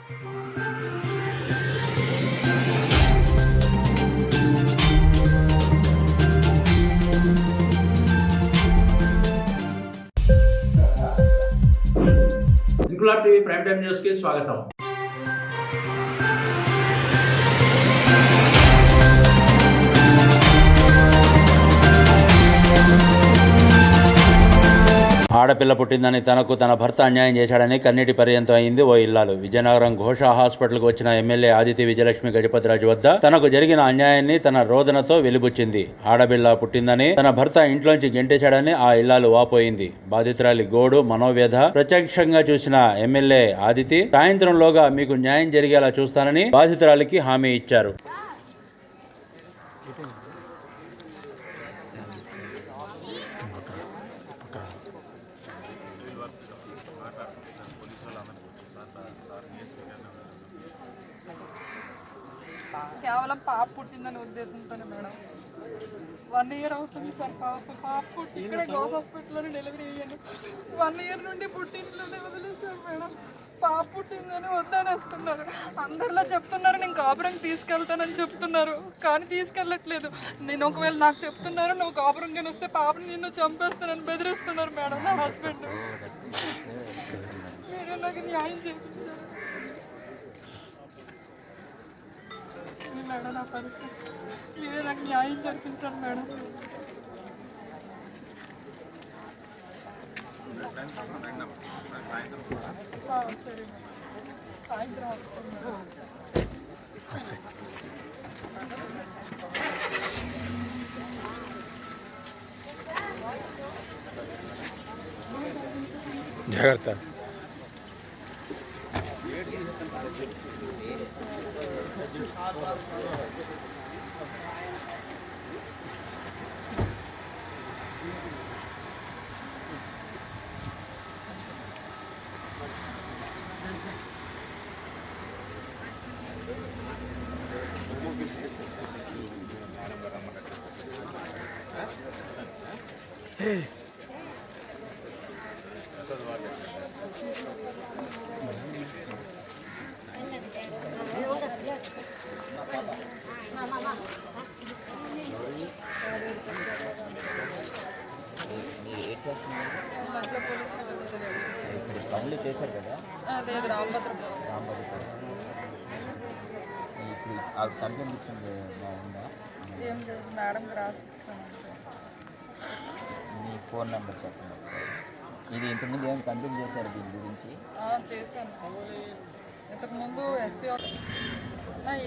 Inquilab TV prime time news కి స్వాగతం. ఆడపిల్ల పుట్టిందని తనకు తన భర్త అన్యాయం చేశాడని కన్నీటి పర్యంతం అయింది ఓ ఇల్లాలు. విజయనగరం ఘోష హాస్పిటల్కు వచ్చిన ఎమ్మెల్యే ఆదితి విజయలక్ష్మి గజపతిరాజు వద్ద తనకు జరిగిన అన్యాయాన్ని తన రోదనతో వెలిబుచ్చింది. ఆడపిల్ల పుట్టిందని తన భర్త ఇంట్లోంచి గెంటేశాడని ఆ ఇల్లాలు వాపోయింది. బాధితురాలి గోడు మనోవ్యధ ప్రత్యక్షంగా చూసిన ఎమ్మెల్యే ఆదితి సాయంత్రంలోగా మీకు న్యాయం జరిగేలా చూస్తానని బాధితురాలికి హామీ ఇచ్చారు. కేవలం పాప పుట్టిందనే ఉద్దేశంతోనే మేడం. 1 ఇయర్ అవుతుంది సార్. పాప పుట్టి ఇక్కడ గౌస్ హాస్పిటల్లోనే డెలివరీ అయ్యాను. 1 ఇయర్ నుండి పుట్టింట్లోనే వదిలేసారు మేడం. పాప పుట్టిందని వద్దనేస్తున్నారు. అందరిలో చెప్తున్నారు నేను కాపురంకి తీసుకెళ్తానని చెప్తున్నారు, కానీ తీసుకెళ్ళట్లేదు. నేను ఒకవేళ నాకు చెప్తున్నారు నువ్వు కాపురంగా వస్తే పాపని నిన్ను చంపేస్తానని బెదిరిస్తున్నారు మేడం నా హస్బెండ్. మీరే నాకు న్యాయం చేయించారు మేడం. నా పరిస్థితి మీరే నాకు న్యాయం జరిపించాలి మేడం. సరే సాయంత్రం వస్తుంది. జాగ్రత్త. పనులు చేశారు కదా, లేదు రాంభద్ర ఇప్పుడు ఆ కంప్లైంట్ ఇచ్చింది బాగుందా? ఏం లేదు మేడం రాసిస్తాను. మీ ఫోన్ నెంబర్ చెప్పండి. ఇది ఇంతకుముందు ఏం కంప్లైంట్ చేశారు దీని గురించి? చేశాను ఇంతకుముందు ఎస్పీ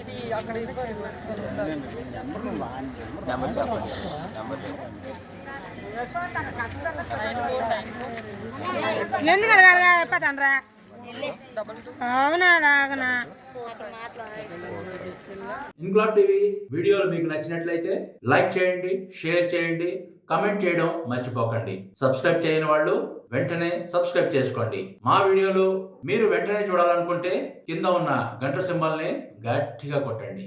ఇది అక్కడ నెంబర్ చెప్పండి. నెంబర్ చెప్పండి. ఇంక్లాబ్ టీవీ వీడియోలు మీకు నచ్చినట్లయితే లైక్ చేయండి, షేర్ చేయండి, కమెంట్ చేయడం మర్చిపోకండి. సబ్స్క్రైబ్ చేయని వాళ్ళు వెంటనే సబ్స్క్రైబ్ చేసుకోండి. మా వీడియోలు మీరు వెంటనే చూడాలనుకుంటే కింద ఉన్న గంట సింబల్ని గట్టిగా కొట్టండి.